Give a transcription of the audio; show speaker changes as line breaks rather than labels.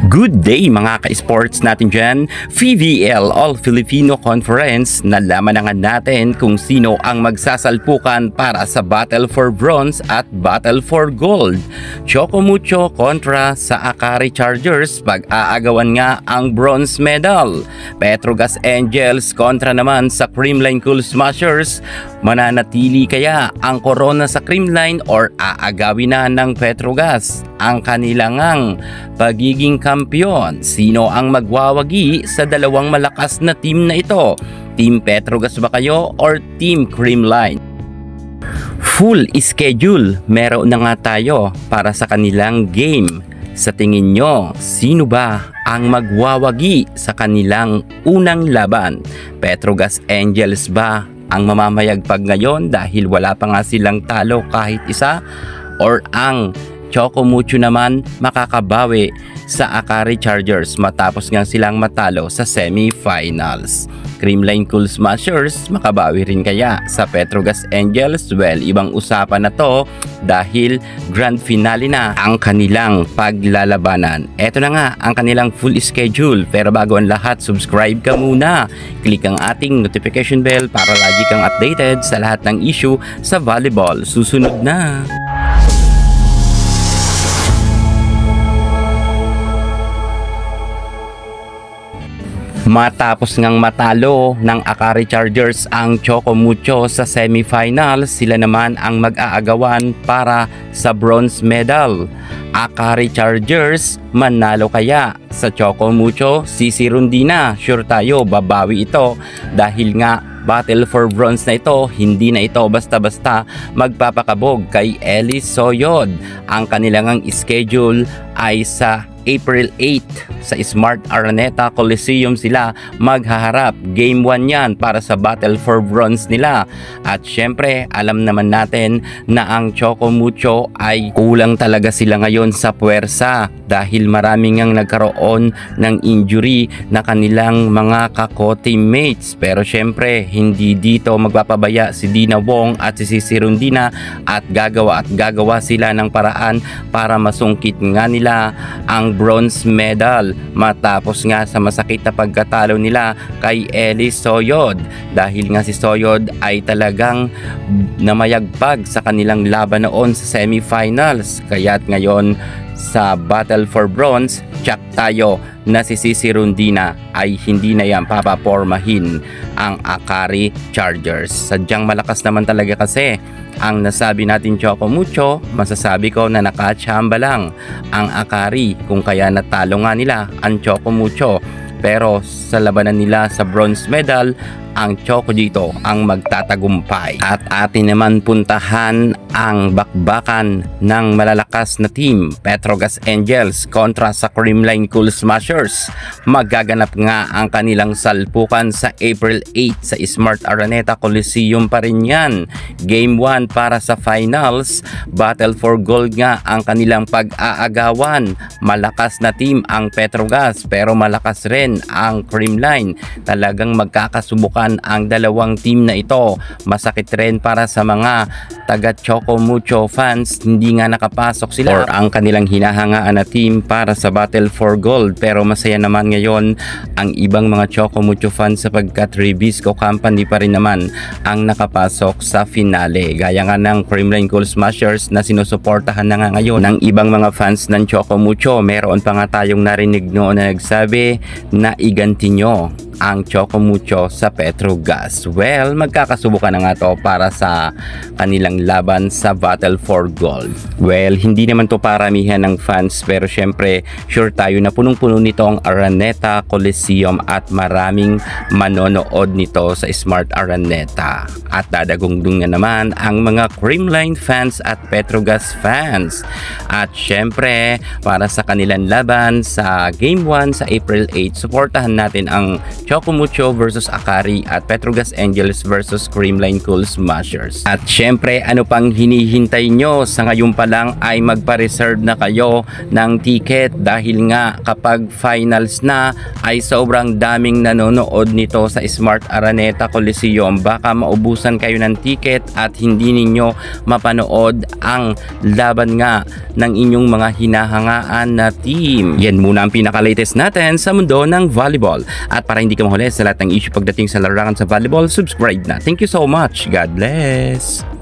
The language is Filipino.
Good day mga ka-sports natin dyan. VVL All Filipino Conference, nalaman na nga natin kung sino ang magsasalpukan para sa Battle for Bronze at Battle for Gold. Choco Mucho kontra sa Akari Chargers, pag-aagawan nga ang bronze medal. Petrogas Angels kontra naman sa Creamline Cool Smashers. Mananatili kaya ang corona sa Creamline or aagawin na ng Petrogas ang kanilang pagiging kampiyon? Sino ang magwawagi sa dalawang malakas na team na ito? Team Petrogas ba kayo or Team Creamline? Full schedule meron na nga tayo para sa kanilang game. Sa tingin nyo, sino ba ang magwawagi sa kanilang unang laban? Petrogas Angels ba ang mamamayagpag ngayon dahil wala pa nga silang talo kahit isa? Or ang Choco Mucho naman makakabawi sa Akari Chargers matapos nga silang matalo sa semi-finals? Creamline Cool Smashers makabawi rin kaya sa Petrogas Angels? Well, ibang usapan na to dahil grand finale na ang kanilang paglalabanan. Eto na nga ang kanilang full schedule, pero bago ang lahat, subscribe ka muna. Click ang ating notification bell para lagi kang updated sa lahat ng issue sa volleyball. Susunod na! Matapos ngang matalo ng Akari Chargers ang Choco Mucho sa semifinals, sila naman ang mag-aagawan para sa bronze medal. Akari Chargers manalo kaya sa Choco Mucho? Sisirundi na, sure tayo babawi ito dahil nga battle for bronze na ito, hindi na ito basta-basta magpapakabog kay Elis Soyod. Ang kanilang schedule ay sa April 8 sa Smart Araneta Coliseum sila maghaharap. Game 1 yan para sa Battle for Bronze nila. At syempre, alam naman natin na ang Choco Mucho ay kulang talaga sila ngayon sa puwersa dahil maraming ang nagkaroon ng injury na kanilang mga kako-teammates. Pero syempre, hindi dito magpapabaya si Dina Wong at si Sisi Rondina at gagawa sila ng paraan para masungkit nga nila ang bronze medal matapos nga sa masakit na pagkatalo nila kay Elis Soyod, dahil nga si Soyod ay talagang namayagpag sa kanilang laban noon sa semifinals. Kaya't ngayon sa Battle for Bronze, check tayo na si Sisi Rondina ay hindi na yan papapormahin ang Akari Chargers. Sadyang malakas naman talaga kasi ang nasabi natin Choco Mucho. Masasabi ko na nakachamba lang ang Akari kung kaya natalo nga nila ang Choco Mucho. Pero sa labanan nila sa bronze medal, ang Choco dito ang magtatagumpay. At atin naman puntahan ang bakbakan ng malalakas na team, Petrogas Angels kontra sa Creamline Cool Smashers. Magaganap nga ang kanilang salpukan sa April 8 sa Smart Araneta Coliseum pa rin yan. Game 1 para sa finals. Battle for Gold nga ang kanilang pag-aagawan. Malakas na team ang Petrogas pero malakas rin ang Creamline. Talagang magkakasubukan ang dalawang team na ito. Masakit rin para sa mga taga Choco Mucho fans, hindi nga nakapasok sila or ang kanilang hinahangaan na team para sa Battle for Gold. Pero masaya naman ngayon ang ibang mga Choco Mucho fans sapagkat Ribisco Company pa rin naman ang nakapasok sa finale. Gaya nga ng Creamline Cool Smashers na sinusuportahan na nga ngayon ng ibang mga fans ng Choco Mucho. Meron pa nga tayong narinig noon na nagsabi na iganti nyo ang Choco Mucho sa Petrogas. Well, magkakasubukan na nga to para sa kanilang laban sa Battle for Gold. Well, hindi naman to paramihan ng fans pero syempre sure tayo na punong-puno nito ang Araneta Coliseum at maraming manonood nito sa Smart Araneta. At dadagungdung na naman ang mga Creamline fans at Petrogas fans. At syempre para sa kanilang laban sa Game 1 sa April 8, suportahan natin ang Chocomucho versus Akari at Petrogas Angels versus Creamline Cool Smashers. At syempre, ano pang hinihintay nyo? Sa ngayon pa lang ay magpa-reserve na kayo ng ticket dahil nga kapag finals na ay sobrang daming nanonood nito sa Smart Araneta Coliseum. Baka maubusan kayo ng ticket at hindi ninyo mapanood ang laban nga ng inyong mga hinahangaan na team. Yan muna ang pinaka-latest natin sa mundo ng volleyball. At para hindi ka mahuli sa lahat ng issue pagdating sa larangan sa volleyball, subscribe na. Thank you so much. God bless.